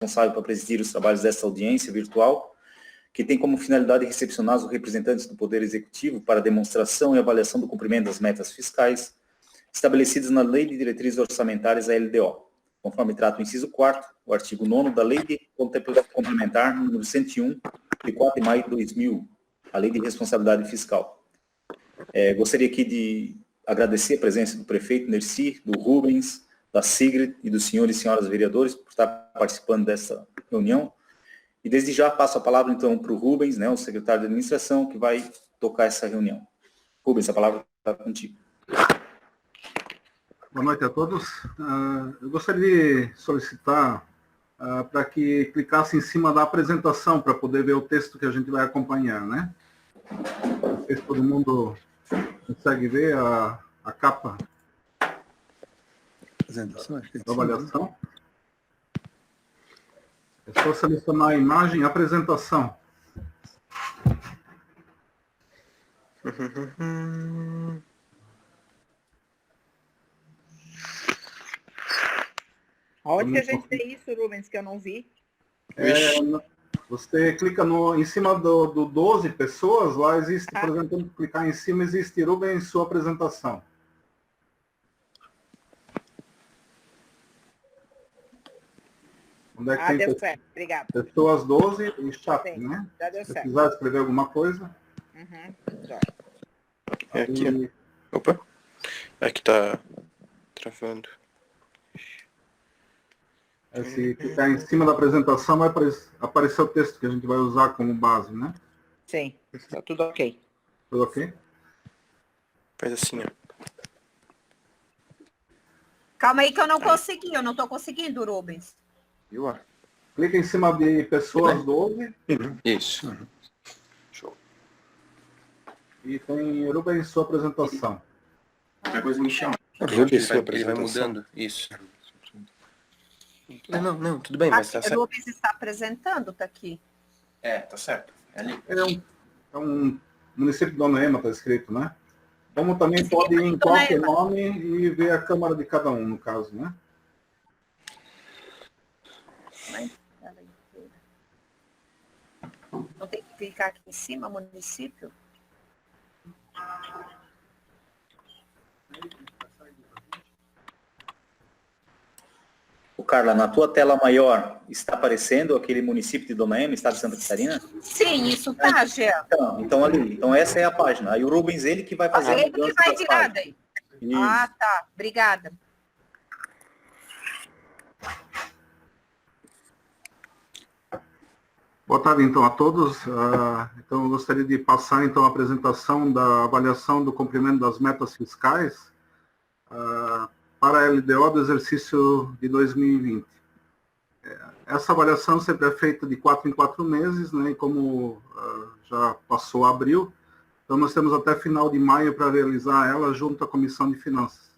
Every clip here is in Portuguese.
responsável para presidir os trabalhos desta audiência virtual, que tem como finalidade recepcionar os representantes do Poder Executivo para demonstração e avaliação do cumprimento das metas fiscais estabelecidas na Lei de Diretrizes Orçamentárias, a LDO, conforme trata o inciso 4º, o artigo 9º da Lei de Complementar número 101, de 4 de maio de 2000, a Lei de Responsabilidade Fiscal. Gostaria aqui de agradecer a presença do prefeito Nerci, do Rubens, da Sigrid e dos senhores e senhoras vereadores por estar participando dessa reunião. E desde já passo a palavra então para o Rubens, né, o secretário de administração, que vai tocar essa reunião. Rubens, a palavra está contigo. Boa noite a todos. Eu gostaria de solicitar para que clicasse em cima da apresentação para poder ver o texto que a gente vai acompanhar, né? Não sei se todo mundo consegue ver a capa Apresentação, da avaliação. É só selecionar a imagem, apresentação. Onde que a gente tem isso, Rubens, que eu não vi? Você clica em cima do 12 pessoas, lá existe, por exemplo, clicar em cima, existe Rubens, sua apresentação. Onde é que tem deu certo, obrigado. Pessoas 12 e chat, né? Já deu Se certo. quiser escrever alguma coisa. É aqui, opa, aqui tá travando. Se clicar em cima da apresentação, vai aparecer o texto que a gente vai usar como base, né? Sim, tá tudo ok. Tudo ok? Faz assim, ó. Calma aí que eu não consegui, eu não tô conseguindo, Rubens. Clica em cima de pessoas 12. Isso. Show. E tem Rubens, sua apresentação. Qualquer coisa me chama. Ele vai mudando, isso. Não, tudo bem, mas tá certo. O Rubens está apresentando, tá aqui. Tá certo. É ali. É um município de Dona Ema, tá escrito, né? Como também pode ir em qualquer nome e ver a câmara de cada um, no caso, né? Não tem que clicar aqui em cima, município? Carla, na tua tela maior está aparecendo aquele município de Dona Ema, estado de Santa Catarina? Sim, isso tá, Jean. Então ali, então essa é a página. Aí o Rubens, ele que vai fazer ele que vai tirar daí. Tá, obrigada. Boa tarde, então, a todos. Então, eu gostaria de passar, então, a apresentação da avaliação do cumprimento das metas fiscais para a LDO do exercício de 2020. Essa avaliação sempre é feita de 4 em 4 meses, né, e como já passou abril, então nós temos até final de maio para realizar ela junto à Comissão de Finanças.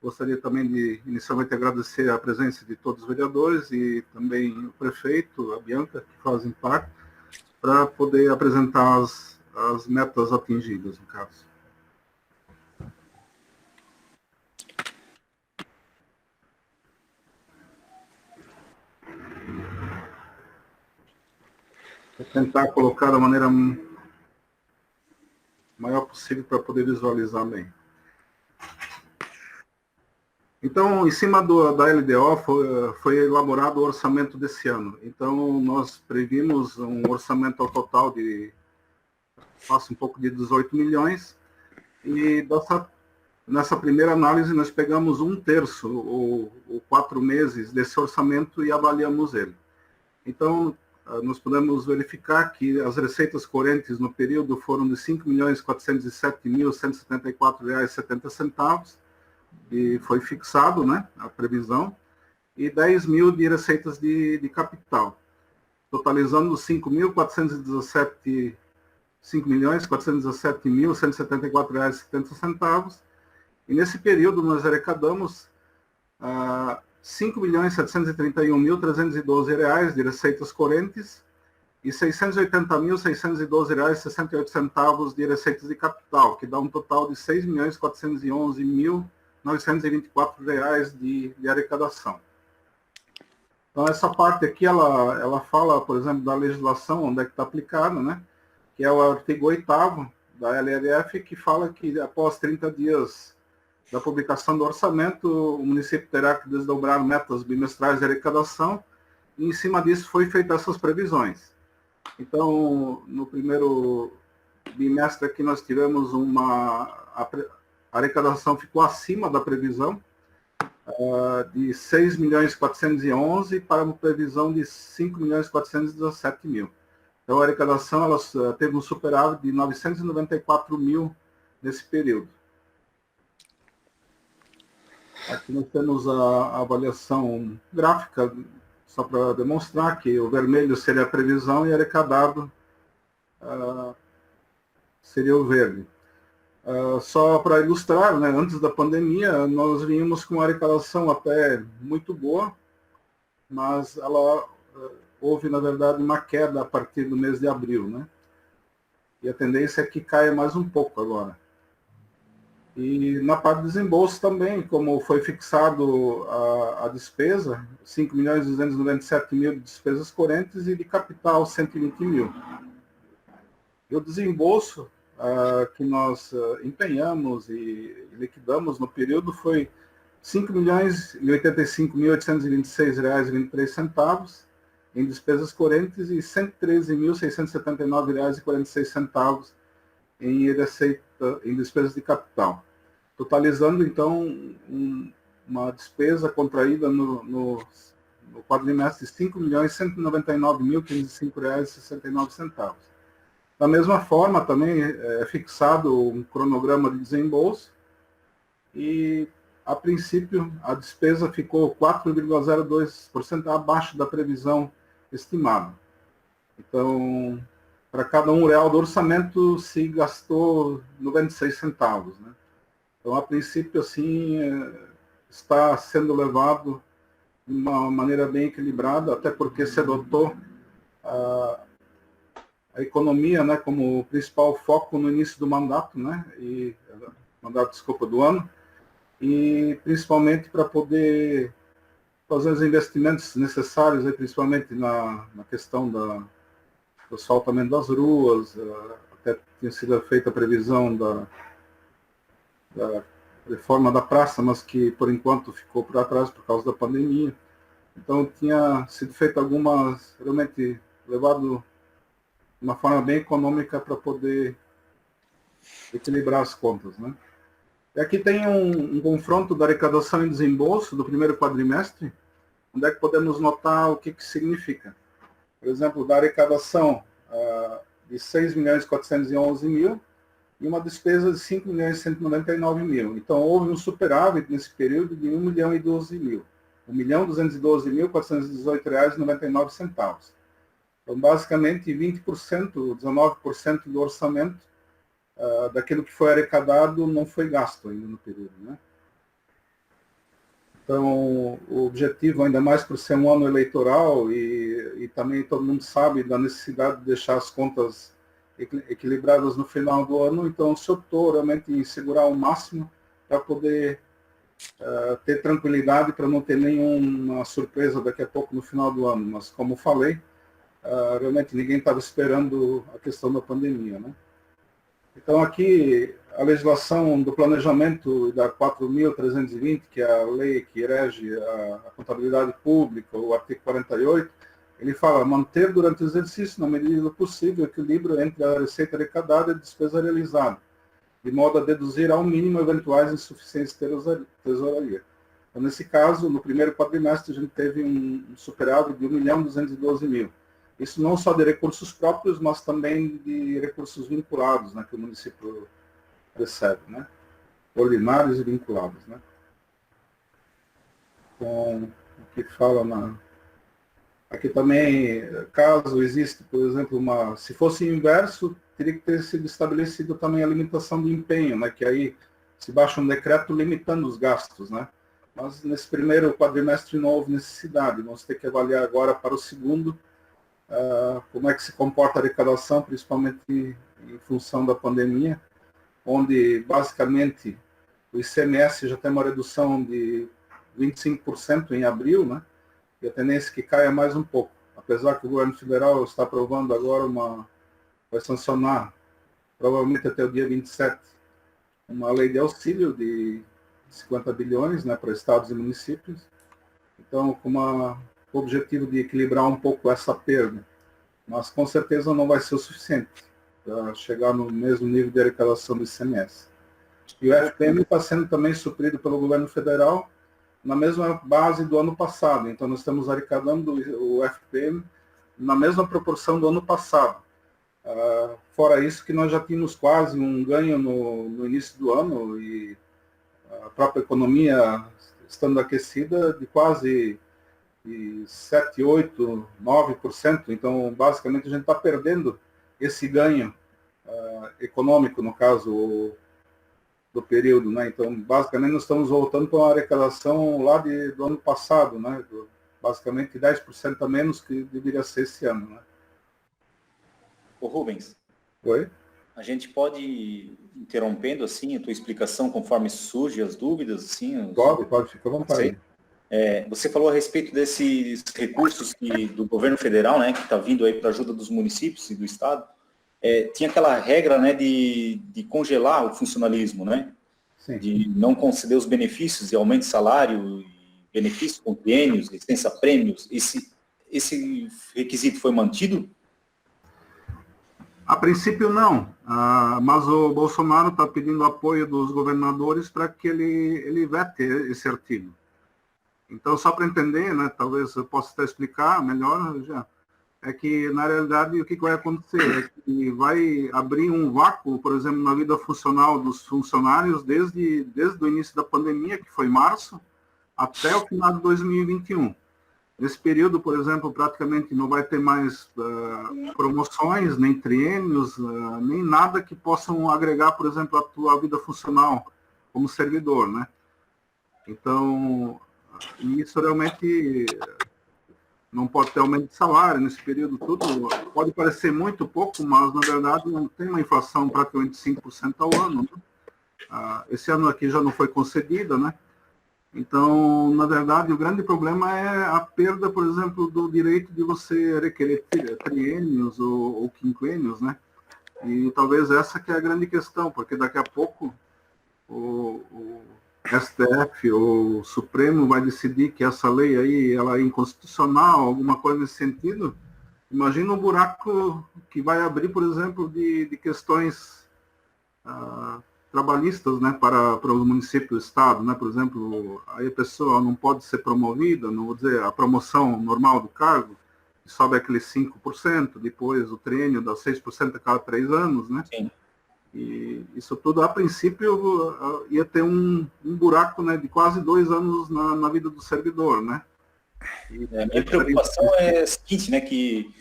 Gostaria também de, inicialmente, agradecer a presença de todos os vereadores e também o prefeito, a Bianca, que fazem parte, para poder apresentar as metas atingidas, no caso. Vou tentar colocar da maneira maior possível para poder visualizar bem. Então, em cima da LDO, foi elaborado o orçamento desse ano. Então, nós previmos um orçamento ao total de, passa um pouco de 18 milhões, e nessa primeira análise nós pegamos 1/3, ou 4 meses desse orçamento e avaliamos ele. Então, nós podemos verificar que as receitas correntes no período foram de R$ 5.407.174,70, e foi fixado, né, a previsão, e 10 mil de receitas de capital, totalizando R$ 5.417.174,70, e nesse período nós arrecadamos R$ 5.731.312 de receitas correntes e R$ 680.612,68 de receitas de capital, que dá um total de R$ 6.411.924 de arrecadação. Então, essa parte aqui, ela fala, por exemplo, da legislação, onde é que está aplicada, né? Que é o artigo 8º da LLF, que fala que após 30 dias da publicação do orçamento, o município terá que desdobrar metas bimestrais de arrecadação, e em cima disso foi feitas essas previsões. Então, no primeiro bimestre aqui nós tivemos a arrecadação ficou acima da previsão, de 6.411.000 para uma previsão de 5.417.000. Então, a arrecadação ela teve um superávit de 994.000 nesse período. Aqui nós temos a avaliação gráfica, só para demonstrar que o vermelho seria a previsão e arrecadado seria o verde. Só para ilustrar, né, antes da pandemia, nós vínhamos com uma arrecadação até muito boa, mas houve, na verdade, uma queda a partir do mês de abril, né? E a tendência é que caia mais um pouco agora. E na parte de desembolso também, como foi fixado a despesa, 5.297.000 de despesas correntes e de capital 120.000. E o desembolso que nós empenhamos e liquidamos no período foi R$ 5.085.826,23 em despesas correntes e R$ 113.679,46 em despesas de capital, totalizando então uma despesa contraída no quadrimestre de R$ 5.199.015,69. Da mesma forma, também é fixado um cronograma de desembolso e, a princípio, a despesa ficou 4,02% abaixo da previsão estimada. Então, para cada R$1 do orçamento, se gastou 96 centavos. Né? Então, a princípio, assim, está sendo levado de uma maneira bem equilibrada, até porque se adotou a economia, né, como principal foco no início do mandato, né, do ano, e principalmente para poder fazer os investimentos necessários, principalmente na questão do asfaltamento das ruas, até tinha sido feita a previsão da reforma da praça, mas que por enquanto ficou para trás por causa da pandemia. Então tinha sido feito realmente levado de uma forma bem econômica para poder equilibrar as contas, né? E aqui tem um confronto da arrecadação e desembolso do primeiro quadrimestre, onde é que podemos notar o que significa. Por exemplo, da arrecadação de 6.411.000 e uma despesa de 5.199.000. Então, houve um superávit nesse período de 1.012.000. R$ 1.212.418,99. Então, basicamente, 20%, 19% do orçamento daquilo que foi arrecadado não foi gasto ainda no período, né? Então, o objetivo, ainda mais por ser um ano eleitoral e também todo mundo sabe da necessidade de deixar as contas equilibradas no final do ano, então se optou realmente em segurar o máximo para poder ter tranquilidade, para não ter nenhuma surpresa daqui a pouco no final do ano. Mas, como falei, realmente ninguém estava esperando a questão da pandemia, né? Então, aqui, a legislação do planejamento da 4.320, que é a lei que rege a contabilidade pública, o artigo 48, ele fala manter durante o exercício, na medida do possível, o equilíbrio entre a receita arrecadada e a despesa realizada, de modo a deduzir ao mínimo eventuais insuficiências de tesouraria. Então, nesse caso, no primeiro quadrimestre, a gente teve um superávit de 1.212.000. Isso não só de recursos próprios, mas também de recursos vinculados, né, que o município recebe, né, ordinários e vinculados, né. Com o que fala aqui também, caso exista, por exemplo, se fosse inverso, teria que ter sido estabelecido também a limitação de empenho, né, que aí se baixa um decreto limitando os gastos, né. Mas nesse primeiro quadrimestre não houve necessidade, vamos ter que avaliar agora para o segundo, como é que se comporta a arrecadação, principalmente em função da pandemia, onde basicamente o ICMS já tem uma redução de 25% em abril, né? e a tendência é que caia mais um pouco. Apesar que o governo federal está aprovando agora vai sancionar, provavelmente até o dia 27, uma lei de auxílio de 50 bilhões, né, para estados e municípios. Então, com o objetivo de equilibrar um pouco essa perda. Mas, com certeza, não vai ser o suficiente para chegar no mesmo nível de arrecadação do ICMS. E o FPM está sendo também suprido pelo governo federal na mesma base do ano passado. Então, nós estamos arrecadando o FPM na mesma proporção do ano passado. Fora isso, que nós já tínhamos quase um ganho no início do ano e a própria economia estando aquecida de quase 7, 8, 9%. Então, basicamente, a gente está perdendo esse ganho econômico, no caso, do período, né? Então, basicamente, nós estamos voltando para uma arrecadação lá do ano passado, né? Basicamente, 10% a menos que deveria ser esse ano, né? Ô Rubens. Oi? A gente pode ir interrompendo, assim, a tua explicação conforme surgem as dúvidas, assim? Pode, fica à vontade. Você falou a respeito desses recursos do governo federal, né, que está vindo aí para ajuda dos municípios e do estado. Tinha aquela regra, né, de congelar o funcionalismo, né? Sim. De não conceder os benefícios e aumento de salário, e benefícios com triênios, licença-prêmios. Esse requisito foi mantido? A princípio, não. Mas o Bolsonaro está pedindo apoio dos governadores para que ele vete esse artigo. Então, só para entender, né, talvez eu possa até explicar melhor já, é que, na realidade, o que vai acontecer é que vai abrir um vácuo, por exemplo, na vida funcional dos funcionários desde o início da pandemia, que foi março, até o final de 2021. Nesse período, por exemplo, praticamente não vai ter mais promoções, nem triênios, nem nada que possam agregar, por exemplo, a tua vida funcional como servidor, né? Então, isso realmente não pode ter aumento de salário nesse período tudo. Pode parecer muito pouco, mas, na verdade, não tem uma inflação praticamente de 5% ao ano, né? Esse ano aqui já não foi concedida, né? Então, na verdade, o grande problema é a perda, por exemplo, do direito de você requerer triênios ou quinquênios, né? E talvez essa que é a grande questão, porque daqui a pouco o STF ou o Supremo vai decidir que essa lei aí ela é inconstitucional, alguma coisa nesse sentido. Imagina um buraco que vai abrir, por exemplo, de questões trabalhistas, né, para os municípios do estado, né? Por exemplo, aí a pessoa não pode ser promovida, não vou dizer a promoção normal do cargo, sobe aqueles 5%, depois o triênio dá 6% a cada 3 anos, né? Sim. E isso tudo, a princípio, ia ter um buraco, né, de quase 2 anos na vida do servidor, né? A minha preocupação é a seguinte, né, que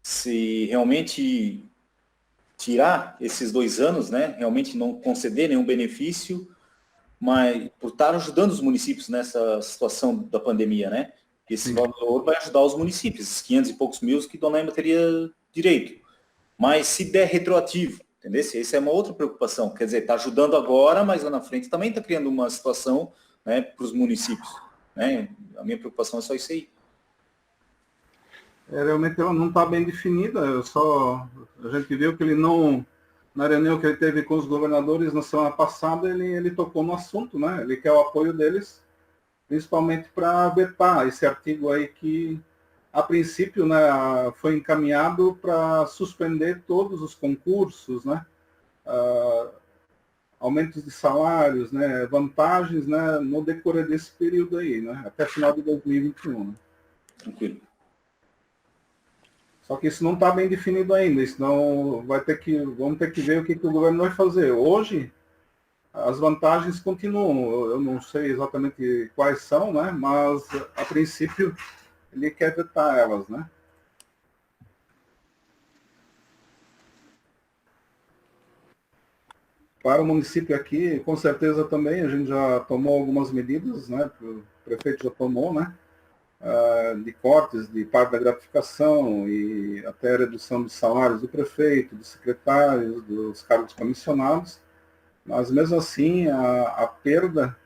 se realmente tirar esses 2 anos, né, realmente não conceder nenhum benefício, mas por estar ajudando os municípios nessa situação da pandemia, né? Esse valor vai ajudar os municípios, esses 500 e poucos mil que Dona Emma teria direito. Mas se der retroativo, entendeu? Essa é uma outra preocupação. Quer dizer, está ajudando agora, mas lá na frente também está criando uma situação, né, para os municípios, né? A minha preocupação é só isso aí. Realmente ela não está bem definida, a gente viu que ele não, na reunião que ele teve com os governadores na semana passada, ele tocou no assunto, né? Ele quer o apoio deles, principalmente para vetar esse artigo aí que, a princípio, né, foi encaminhado para suspender todos os concursos, né? Aumentos de salários, né? Vantagens, né, no decorrer desse período aí, né? Até final de 2021. Né? Tranquilo. Só que isso não está bem definido ainda, senão vamos ter que ver o que o governo vai fazer. Hoje, as vantagens continuam, eu não sei exatamente quais são, né? Mas, a princípio, ele quer vetar elas, né? Para o município aqui, com certeza também, a gente já tomou algumas medidas, né? O prefeito já tomou, né? De cortes de parte da gratificação e até redução dos salários do prefeito, dos secretários, dos cargos comissionados, mas mesmo assim a perda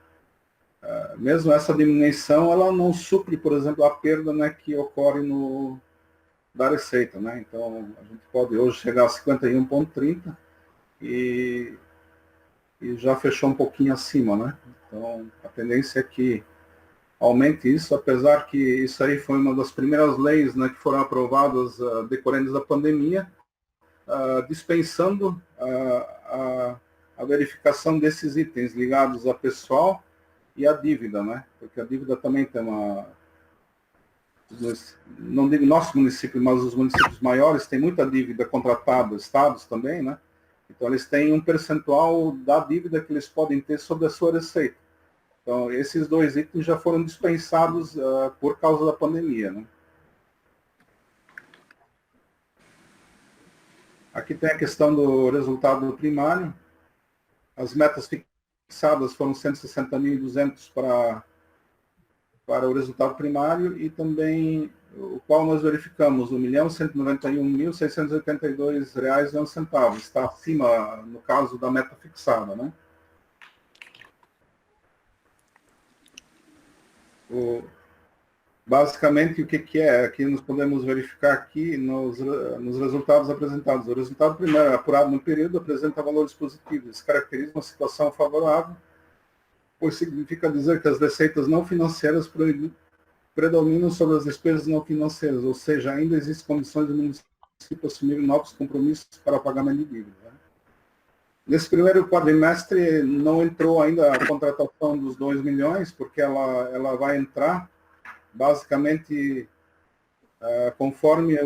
mesmo essa diminuição, ela não supre, por exemplo, a perda, né, que ocorre da receita, né? Então, a gente pode hoje chegar a 51,30 e já fechou um pouquinho acima, né? Então, a tendência é que aumente isso, apesar que isso aí foi uma das primeiras leis, né, que foram aprovadas decorrentes da pandemia, dispensando a verificação desses itens ligados a pessoal e a dívida, né? Porque a dívida também tem não digo nosso município, mas os municípios maiores têm muita dívida contratada, estados também, né? Então, eles têm um percentual da dívida que eles podem ter sobre a sua receita. Então, esses dois itens já foram dispensados por causa da pandemia, né? Aqui tem a questão do resultado primário. As metas fixadas foram 160.200 para o resultado primário e também o qual nós verificamos, R$1.191.682,11. Está acima, no caso, da meta fixada, né? Basicamente, o que é? Aqui nós podemos verificar aqui nos resultados apresentados. O resultado primário apurado no período apresenta valores positivos. Isso caracteriza uma situação favorável, pois significa dizer que as receitas não financeiras predominam sobre as despesas não financeiras, ou seja, ainda existem condições do município assumir novos compromissos para o pagamento de dívida, né? Nesse primeiro quadrimestre não entrou ainda a contratação dos 2 milhões, porque ela vai entrar basicamente conforme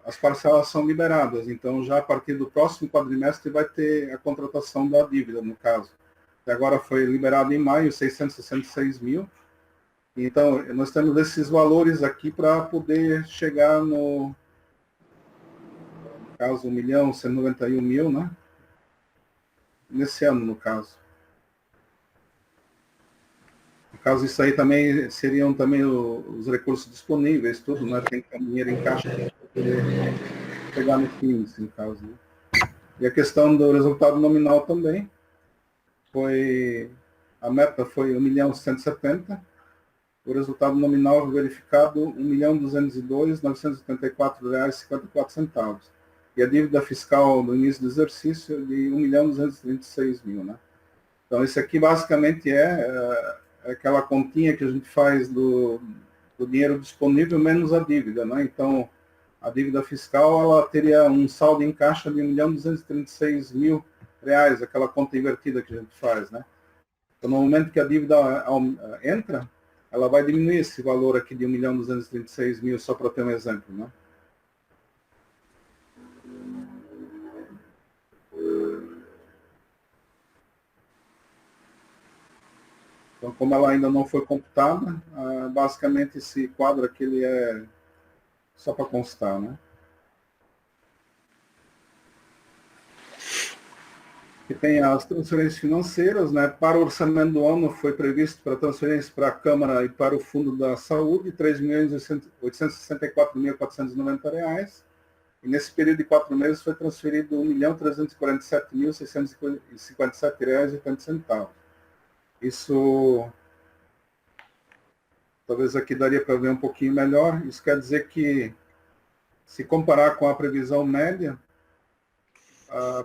as parcelas são liberadas. Então, já a partir do próximo quadrimestre vai ter a contratação da dívida, no caso. Até agora foi liberado em maio 666 mil. Então, nós temos esses valores aqui para poder chegar no caso, 1.191.000, né? Nesse ano, no caso. No caso, isso aí também seriam também os recursos disponíveis, tudo, né? Tem que ter dinheiro em caixa para poder pegar no fim, no caso, né? E a questão do resultado nominal também a meta foi 1.170.000, o resultado nominal verificado R$1.202.974,54. E a dívida fiscal no início do exercício de 1.236.000, né? Então, esse aqui basicamente é aquela continha que a gente faz do dinheiro disponível menos a dívida, né? Então, a dívida fiscal, ela teria um saldo em caixa de R$1.236.000, aquela conta invertida que a gente faz, né? Então, no momento que a dívida entra, ela vai diminuir esse valor aqui de 1.236.000, só para ter um exemplo, né? Então, como ela ainda não foi computada, basicamente esse quadro aqui ele é só para constar, né? Que tem as transferências financeiras, né? Para o orçamento do ano foi previsto para transferências para a Câmara e para o Fundo da Saúde, R$3.864.490. E nesse período de 4 meses foi transferido R$1.347.657,80. Isso, talvez aqui daria para ver um pouquinho melhor. Isso quer dizer que, se comparar com a previsão média,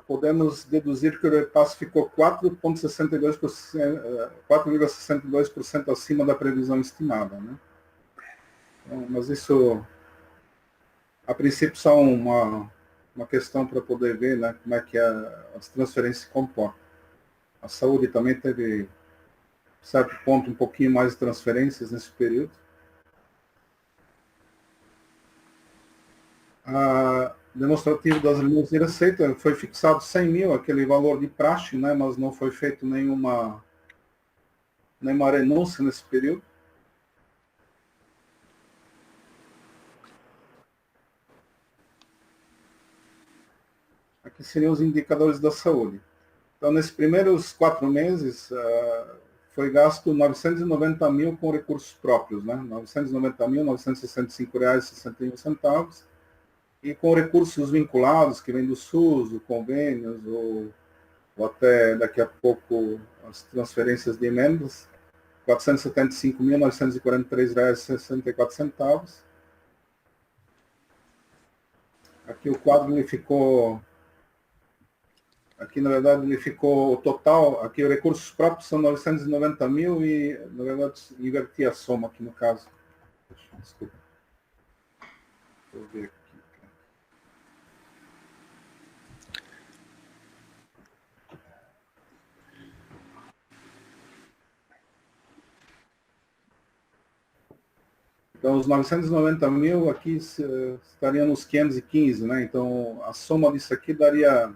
podemos deduzir que o repasse ficou 4,62% acima da previsão estimada, né? Então, mas isso, a princípio, só uma questão para poder ver, né, como é que as transferências se comportam. A saúde também teve, certo ponto, um pouquinho mais de transferências nesse período. Demonstrativo das linhas de receita, foi fixado 100 mil, aquele valor de praxe, né, mas não foi feito nenhuma renúncia nesse período. Aqui seriam os indicadores da saúde. Então, nesses primeiros 4 meses, foi gasto 990 mil com recursos próprios, né, R$990.965,61. E com recursos vinculados, que vem do SUS, do convênios, ou até daqui a pouco as transferências de emendas, R$ 475.943,64. Aqui o quadro ele ficou... Aqui, na verdade, ele ficou o total... Aqui os recursos próprios são 990 mil e, na verdade, inverti a soma aqui no caso. Desculpa. Vou ver aqui. Então, os 990 mil aqui estariam nos 515, né? Então, a soma disso aqui daria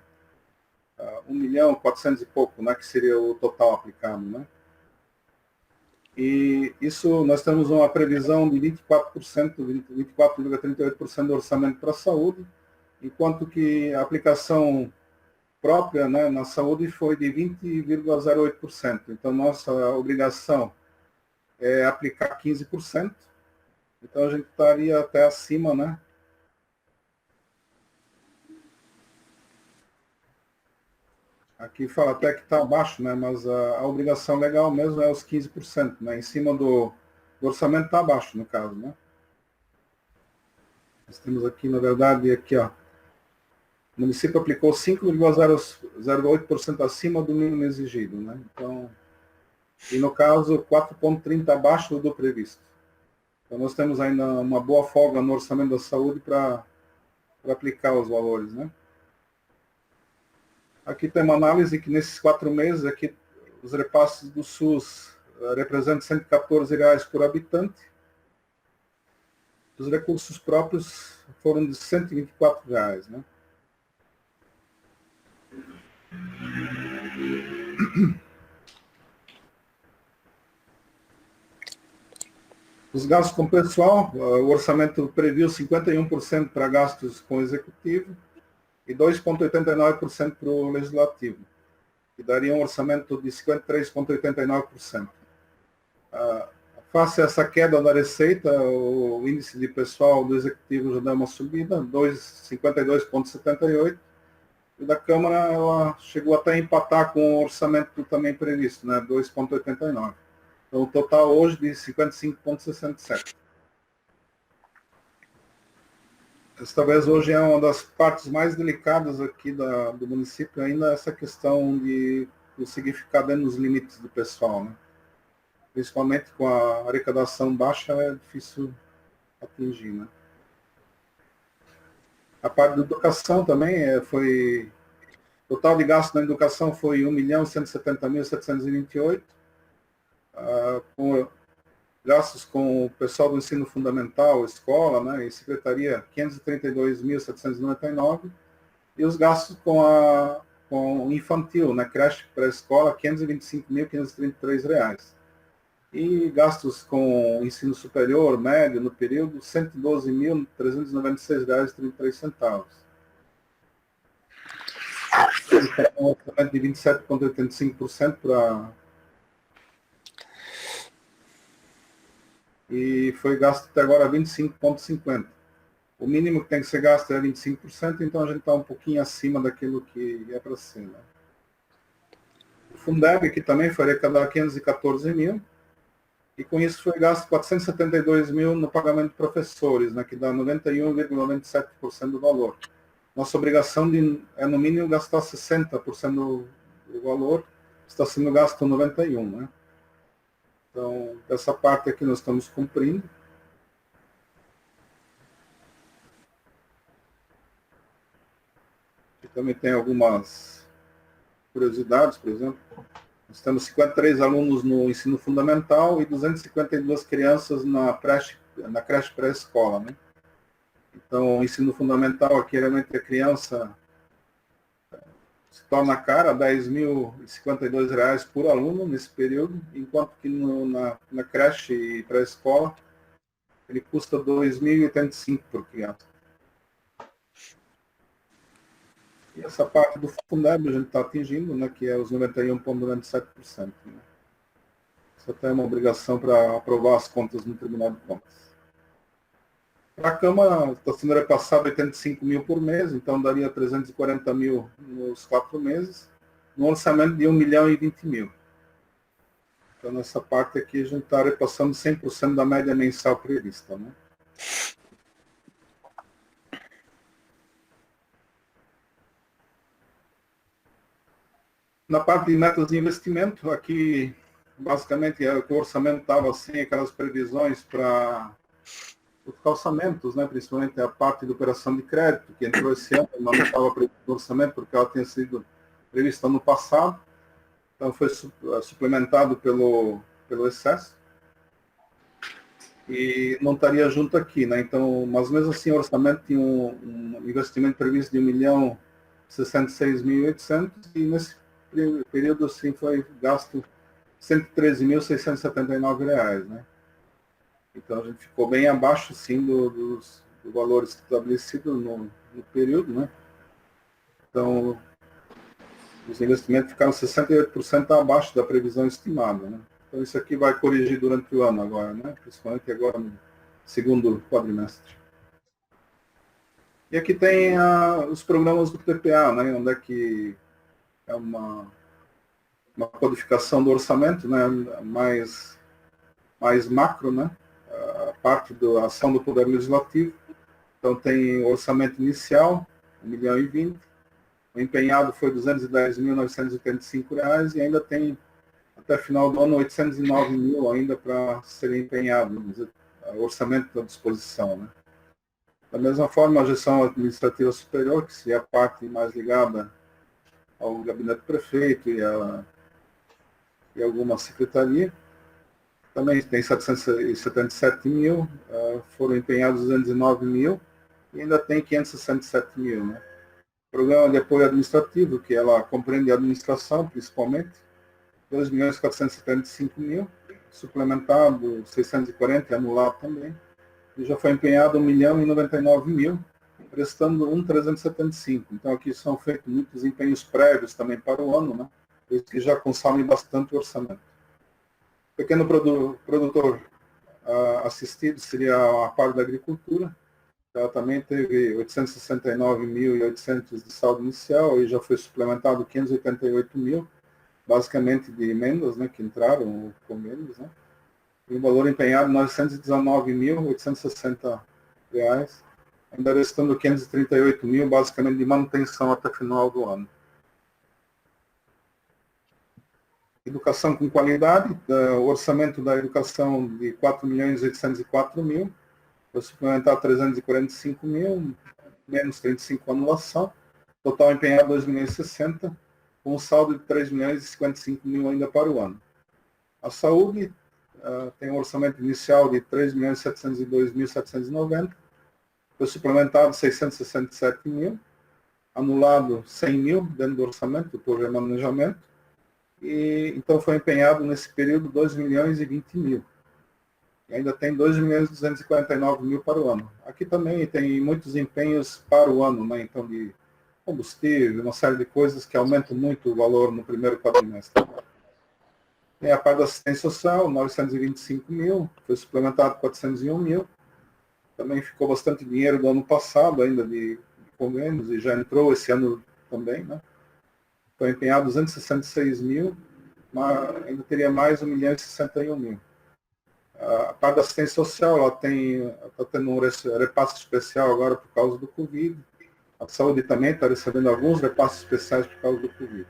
1.400.000 e pouco, né? Que seria o total aplicado, né? E isso, nós temos uma previsão de 24,38% do orçamento para a saúde, enquanto que a aplicação própria, né, na saúde foi de 20,08%. Então, nossa obrigação é aplicar 15%. Então, a gente estaria até acima, né? Aqui fala até que está abaixo, né? Mas a obrigação legal mesmo é os 15%, né? Em cima do orçamento está abaixo, no caso, né? Nós temos aqui, na verdade, aqui, ó. O município aplicou 5,08% acima do mínimo exigido, né? Então, e no caso, 4,30% abaixo do previsto. Então, nós temos ainda uma boa folga no orçamento da saúde para aplicar os valores, né? Aqui tem uma análise que nesses 4 meses, aqui, os repasses do SUS representam R$ 114 por habitante. Os recursos próprios foram de R$ 124, né? Os gastos com pessoal, o orçamento previu 51% para gastos com o executivo e 2,89% para o legislativo, que daria um orçamento de 53,89%. Face a essa queda da receita, o índice de pessoal do executivo já deu uma subida, 52,78%, e da Câmara ela chegou até a empatar com o orçamento também previsto, né, 2,89%. Então, o total hoje de 55,67%. Essa talvez hoje é uma das partes mais delicadas aqui do município, ainda essa questão de conseguir ficar dentro dos limites do pessoal, né? Principalmente com a arrecadação baixa, é difícil atingir, né? A parte da educação também foi... O total de gasto na educação foi 1.170.728, com gastos com o pessoal do ensino fundamental, escola, né, e secretaria, 532.799, e os gastos com o infantil, na creche pré-escola, R$ 525.533. E gastos com ensino superior, médio, no período, R$ 112.396,33. Um orçamento de 27,85% para... E foi gasto até agora 25,50%. O mínimo que tem que ser gasto é 25%, então a gente está um pouquinho acima daquilo que é para ser, né? O Fundeb, que também foi arrecadar 514 mil, e com isso foi gasto 472 mil no pagamento de professores, né, que dá 91,97% do valor. Nossa obrigação é, no mínimo, gastar 60% do valor, está sendo gasto 91%, né? Então, essa parte aqui nós estamos cumprindo. Aqui também tem algumas curiosidades, por exemplo. Nós temos 53 alunos no ensino fundamental e 252 crianças na creche pré-escola, né? Então, o ensino fundamental aqui, realmente, a criança se torna cara, R$ 10.052 por aluno nesse período, enquanto que na creche e pré-escola ele custa R$ 2.085 por criança. E essa parte do Fundeb a gente está atingindo, né, que é os 91,97%. Né? Isso até é uma obrigação para aprovar as contas no Tribunal de Contas. Para a Câmara está sendo repassado 85 mil por mês, então daria 340 mil nos 4 meses, no orçamento de 1.020.000. Então, nessa parte aqui, a gente está repassando 100% da média mensal prevista, né? Na parte de metas de investimento, aqui, basicamente, o orçamento estava sem aquelas previsões para os calçamentos, né? Principalmente a parte de operação de crédito, que entrou esse ano, mas não estava previsto no orçamento, porque ela tinha sido prevista no passado. Então, foi suplementado pelo excesso. E não estaria junto aqui, né? Então, mas mesmo assim, o orçamento tinha um investimento previsto de 1.066.800 e nesse período, assim, foi gasto R$ 113.679, né? Então, a gente ficou bem abaixo, sim, dos valores estabelecidos no período, né? Então, os investimentos ficaram 68% abaixo da previsão estimada, né? Então, isso aqui vai corrigir durante o ano agora, né? Principalmente agora no segundo quadrimestre. E aqui tem os programas do PPA, né? Onde é que é uma codificação do orçamento, né? Mais macro, né? A parte da ação do Poder Legislativo. Então, tem o orçamento inicial, R$ 1.020.000. O empenhado foi R$ 210.985 e ainda tem, até final do ano, 809 mil ainda para serem empenhados, o orçamento à disposição, né? Da mesma forma, a gestão administrativa superior, que seria a parte mais ligada ao gabinete do prefeito e alguma secretaria, também tem 777 mil, foram empenhados 209 mil e ainda tem 567 mil, né? Programa de apoio administrativo, que ela compreende a administração, principalmente, 2.475.000, suplementado 640 e anulado também, e já foi empenhado 1.099.000, prestando 1.375. Então aqui são feitos muitos empenhos prévios também para o ano, né? Isso que já consome bastante o orçamento. Pequeno produtor assistido seria a parte da agricultura. Ela também teve 869.800 de saldo inicial e já foi suplementado 588 mil, basicamente de emendas, né, que entraram com eles, né? E o valor empenhado, R$ 919.860, ainda restando 538 mil, basicamente de manutenção até final do ano. Educação com qualidade, o orçamento da educação de 4.804.000, foi suplementar 345 mil, menos 35 anulação, total empenhado 2.060, com um saldo de 3.055.000 ainda para o ano. A saúde tem um orçamento inicial de 3.702.790, foi suplementado 667 mil, anulado 100 mil dentro do orçamento por remanejamento, e então foi empenhado nesse período 2.020.000. E ainda tem 2.249.000 para o ano. Aqui também tem muitos empenhos para o ano, né? Então, de combustível, uma série de coisas que aumentam muito o valor no primeiro quadrimestre. Tem a parte da assistência social, 925 mil, foi suplementado 401 mil. Também ficou bastante dinheiro do ano passado, ainda de convênios, e já entrou esse ano também, né? Foi empenhado 266 mil, mas ainda teria mais 1.061.000. A parte da assistência social, ela está tendo um repasse especial agora por causa do Covid. A saúde também está recebendo alguns repasses especiais por causa do Covid.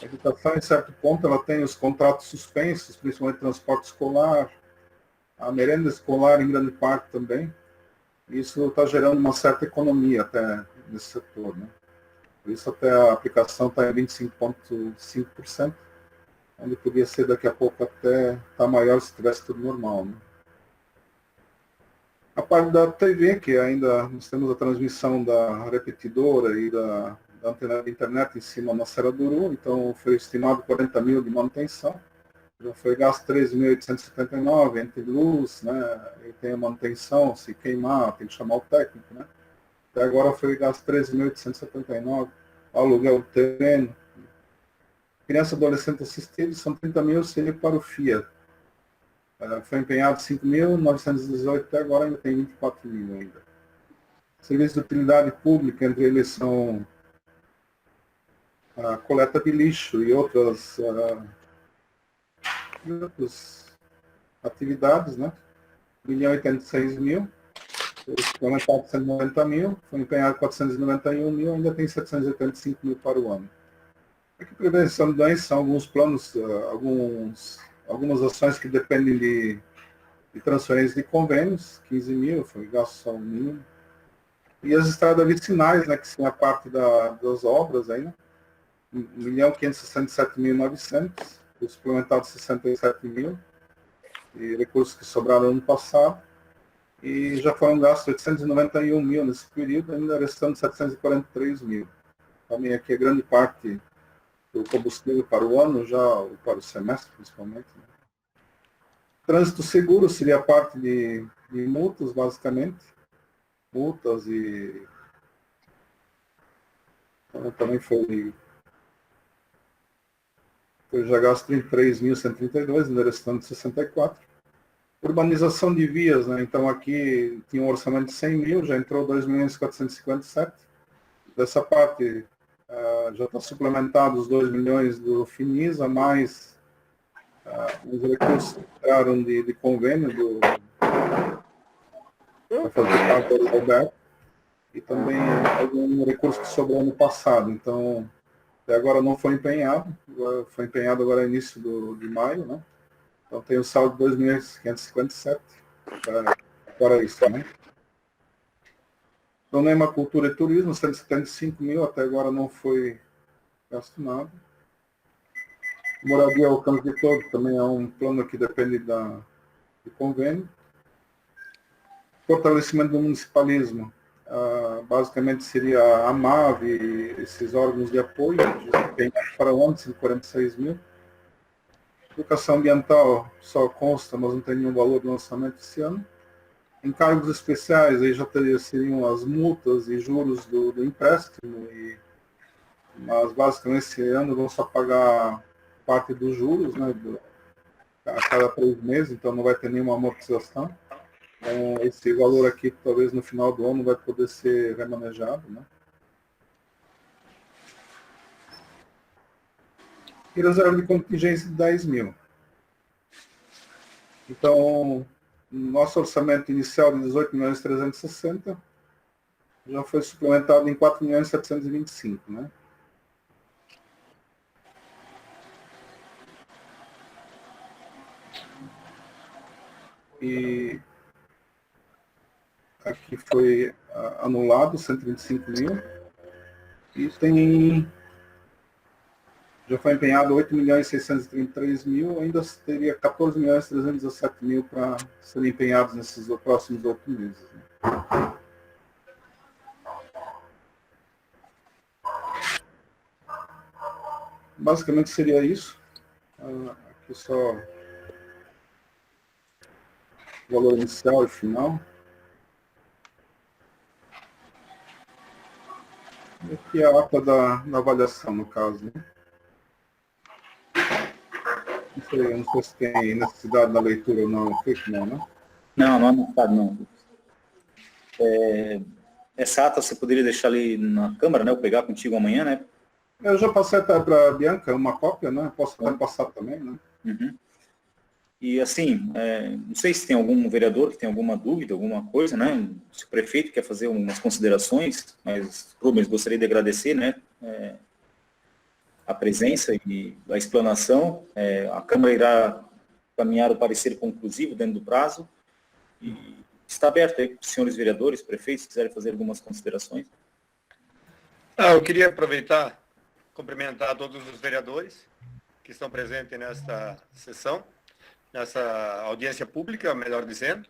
A educação, em certo ponto, ela tem os contratos suspensos, principalmente transporte escolar, a merenda escolar em grande parte também. Isso está gerando uma certa economia até nesse setor, né? Por isso até a aplicação está em 25,5%. Onde podia ser daqui a pouco até estar maior se tivesse tudo normal, né? A parte da TV, que ainda nós temos a transmissão da repetidora e da antena de internet em cima na Serra do Uru, então foi estimado 40 mil de manutenção, já foi gasto 13.879 entre luz, né, e tem a manutenção, se queimar tem que chamar o técnico, né? Até agora foi gasto 13.879, aluguel do terreno. Criança e adolescente assistido são 30 mil, seria para o FIA. Foi empenhado 5.918 até agora, ainda tem 24 mil ainda. Serviços de utilidade pública, entre eles são a coleta de lixo e outras outras atividades, né? 1.086.000, foi aumentado 190.000, foi empenhado 491.000, ainda tem 785.000 para o ano. Aqui, prevenção de doenças, são alguns planos, algumas ações que dependem de transferência de convênios, 15.000, foi gasto só o mínimo. E as estradas vicinais, né, que são a parte das obras aí, né? 1.567.900, foi suplementado 67.000, e recursos que sobraram no ano passado, e já foram gastos 891.000 nesse período, ainda restando 743.000. Também aqui é grande parte do combustível para o ano, já para o semestre principalmente. Né? Trânsito seguro seria a parte de multas, basicamente. Multas e então, também foi já gasto 33.132, ainda restando 64. Urbanização de vias, né? Então aqui tinha um orçamento de 100.000, já entrou 2.457. Dessa parte já está suplementado os 2 milhões do Finisa, mais os recursos que entraram de convênio para fazer parte do Alberto, e também algum recurso que sobrou no passado. Então, até agora não foi empenhado, foi empenhado agora no início de maio, né? Então tem o saldo de 2.557 para isso, né? Pronema Cultura e Turismo, 175.000, até agora não foi gasto nada. Moradia ao alcance de todo, também é um plano que depende do convênio. Fortalecimento do municipalismo, basicamente seria a MAV e esses órgãos de apoio, para o ano, 146.000. Educação ambiental só consta, mas não tem nenhum valor de lançamento esse ano. Encargos especiais, aí já seriam as multas e juros do empréstimo, mas basicamente esse ano vão só pagar parte dos juros, né, a cada 3 meses, então não vai ter nenhuma amortização. Então, esse valor aqui, talvez no final do ano, vai poder ser remanejado, né? E reserva de contingência de 10.000. Então, nosso orçamento inicial de 18.360 já foi suplementado em 4.725, né? E aqui foi anulado 125.000 e já foi empenhado 8.633.000, ainda teria 14.317.000 para serem empenhados nesses próximos 8 meses. Né? Basicamente seria isso. Aqui só o valor inicial e final. E aqui é a ata da avaliação, no caso. Né? Não sei se tem necessidade da leitura ou não. Não, né? Não há necessidade, não. Essa ata você poderia deixar ali na Câmara, né? Eu pegar contigo amanhã, né? Eu já passei até para a Bianca uma cópia, né? Posso até passar também, né? Uhum. E assim, não sei se tem algum vereador que tem alguma dúvida, alguma coisa, né? Se o prefeito quer fazer umas considerações, mas Rubens, gostaria de agradecer, né? A presença e a explanação. A Câmara irá caminhar o parecer conclusivo dentro do prazo e está aberto aí para os senhores vereadores, prefeitos, se quiserem fazer algumas considerações. Eu queria aproveitar, cumprimentar todos os vereadores que estão presentes nesta sessão, nessa audiência pública, melhor dizendo,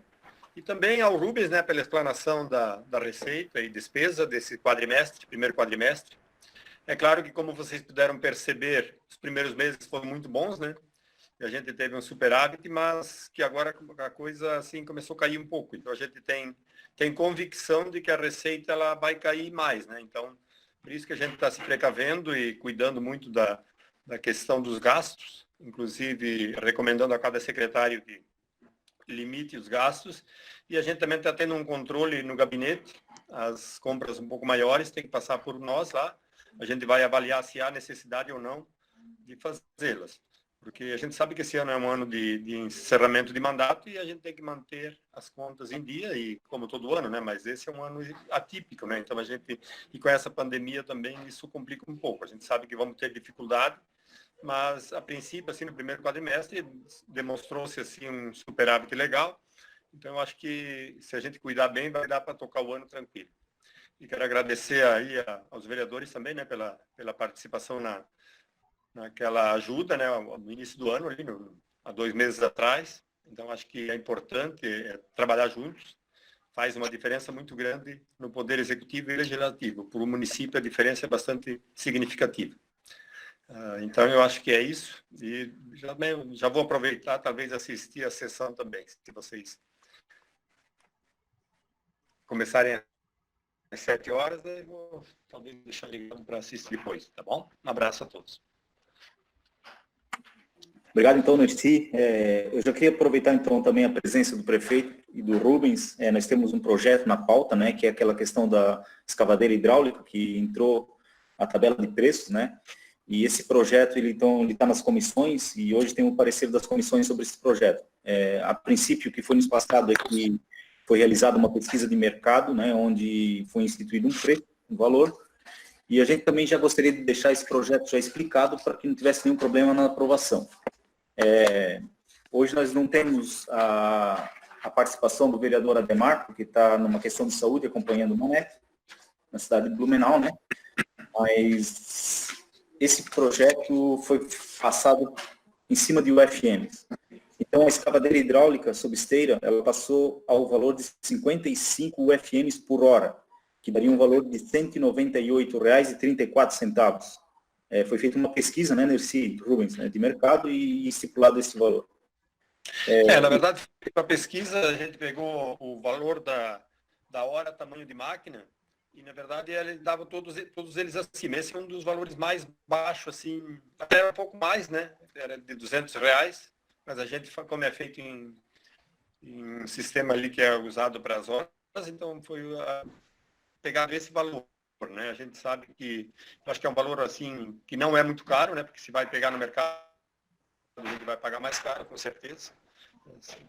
e também ao Rubens, né, pela explanação da receita e despesa desse quadrimestre, primeiro quadrimestre. É claro que, como vocês puderam perceber, os primeiros meses foram muito bons, né? E a gente teve um superávit, mas que agora a coisa assim começou a cair um pouco. Então a gente tem convicção de que a receita ela vai cair mais, né? Então, por isso que a gente está se precavendo e cuidando muito da questão dos gastos, inclusive recomendando a cada secretário que limite os gastos. E a gente também está tendo um controle no gabinete. As compras um pouco maiores têm que passar por nós lá. A gente vai avaliar se há necessidade ou não de fazê-las. Porque a gente sabe que esse ano é um ano de encerramento de mandato e a gente tem que manter as contas em dia, e como todo ano, né? Mas esse é um ano atípico, né? Então e com essa pandemia também isso complica um pouco. A gente sabe que vamos ter dificuldade, mas a princípio, assim, no primeiro quadrimestre demonstrou-se assim um superávit legal. Então eu acho que se a gente cuidar bem, vai dar para tocar o ano tranquilo. E quero agradecer aí aos vereadores também, né, pela participação naquela ajuda, né, no início do ano, ali, há 2 meses atrás. Então, acho que é importante trabalhar juntos. Faz uma diferença muito grande no Poder Executivo e Legislativo. Para o município, a diferença é bastante significativa. Então, eu acho que é isso. E já vou aproveitar, talvez, assistir a sessão também, se vocês começarem às 7 horas, eu vou talvez deixar ligado para assistir depois, tá bom? Um abraço a todos. Obrigado, então, Nerci. Eu já queria aproveitar, então, também a presença do prefeito e do Rubens. Nós temos um projeto na pauta, né, que é aquela questão da escavadeira hidráulica, que entrou a tabela de preços, né? E esse projeto, ele está nas comissões, e hoje tem um parecer das comissões sobre esse projeto. A princípio, o que foi nos passado é que foi realizada uma pesquisa de mercado, né, onde foi instituído um preço, um valor, e a gente também já gostaria de deixar esse projeto já explicado para que não tivesse nenhum problema na aprovação. Hoje nós não temos a participação do vereador Ademar, porque está numa questão de saúde, acompanhando o Maneco, na cidade de Blumenau, né? Mas esse projeto foi passado em cima de UFMs. Então, a escavadeira hidráulica sob esteira, ela passou ao valor de 55 UFMs por hora, que daria um valor de R$ 198,34. Foi feita uma pesquisa, né, Nerci, Rubens, né, de mercado e estipulado esse valor. Na verdade, para a pesquisa, a gente pegou o valor da hora, tamanho de máquina, e, na verdade, ele dava todos eles acima. Esse é um dos valores mais baixos, assim, até um pouco mais, né? Era de R$200, mas a gente, como é feito em um sistema ali que é usado para as horas, então foi pegado esse valor, né? A gente sabe que, eu acho que é um valor, assim, que não é muito caro, né? Porque se vai pegar no mercado, a gente vai pagar mais caro, com certeza.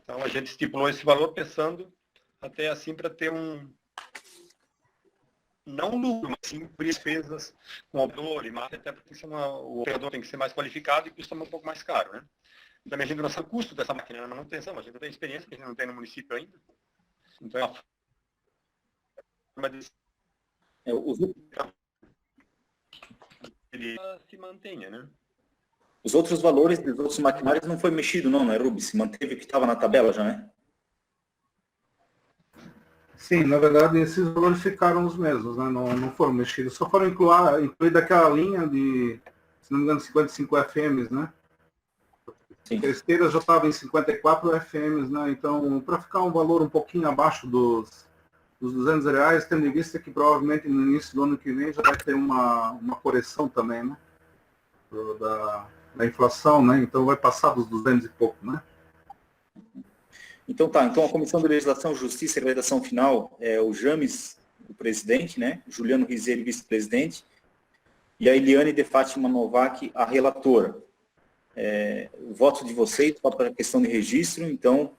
Então, a gente estipulou esse valor pensando até, assim, para ter não lucro, mas sim despesas com operador e máquina, até porque o operador tem que ser mais qualificado e custa um pouco mais caro, né? Também a gente não sabe o custo dessa máquina na manutenção, a gente não tem experiência, que a gente não tem no município ainda. Então, é uma forma de ele se mantenha, né? Os outros valores dos outros maquinários não foi mexido, não, né, Rubens? Se manteve o que estava na tabela já, né? Sim, na verdade, esses valores ficaram os mesmos, né? Não foram mexidos, só foram incluir daquela linha de, se não me engano, 55 FMs, né? Sim. A esteira já estava em 54 FMs, né? Então, para ficar um valor um pouquinho abaixo dos R$200, tendo em vista que provavelmente no início do ano que vem já vai ter uma correção também, né? Da inflação, né? Então vai passar dos 200 e pouco, né? Então tá, então a Comissão de Legislação, Justiça e Redação Final é o James, o presidente, né? Juliano Rizeiro, vice-presidente, e a Eliane de Fátima Novak, a relatora. O voto de vocês para a questão de registro, então...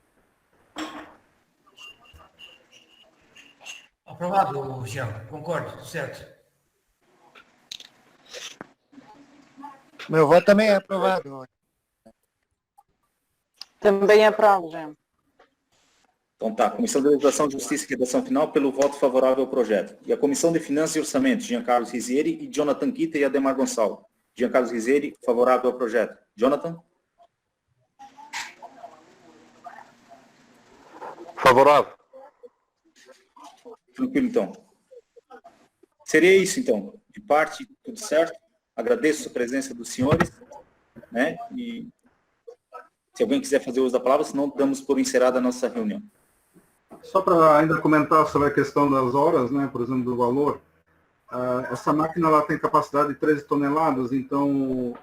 Aprovado, Jean, concordo, certo. Meu voto também é aprovado. Também aprovo, Jean. Então tá, Comissão de Legislação, Justiça e Redação Final pelo voto favorável ao projeto. E a Comissão de Finanças e Orçamento, Jean Carlos Rizieri e Jonathan Kita e Ademar Gonçalves. Jean Carlos Rizieri, favorável ao projeto. Jonathan? Favorável. Tranquilo, então. Seria isso, então. De parte, tudo certo. Agradeço a presença dos senhores, né? E se alguém quiser fazer uso da palavra, senão damos por encerrada a nossa reunião. Só para ainda comentar sobre a questão das horas, né, por exemplo, do valor, essa máquina ela tem capacidade de 13 toneladas, então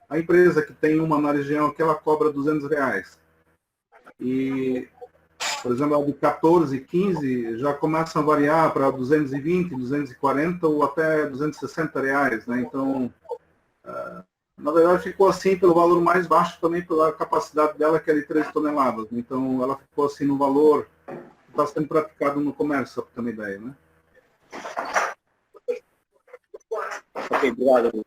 a empresa que tem uma na região que ela cobra R$200. E, por exemplo, a de 14, 15 já começa a variar para 220, 240 ou até R$260, né? Então, Na verdade, ficou assim pelo valor mais baixo, também pela capacidade dela, que é de 13 toneladas. Então, ela ficou assim no valor que está sendo praticado no comércio, para ter uma ideia, né? Ok, obrigado.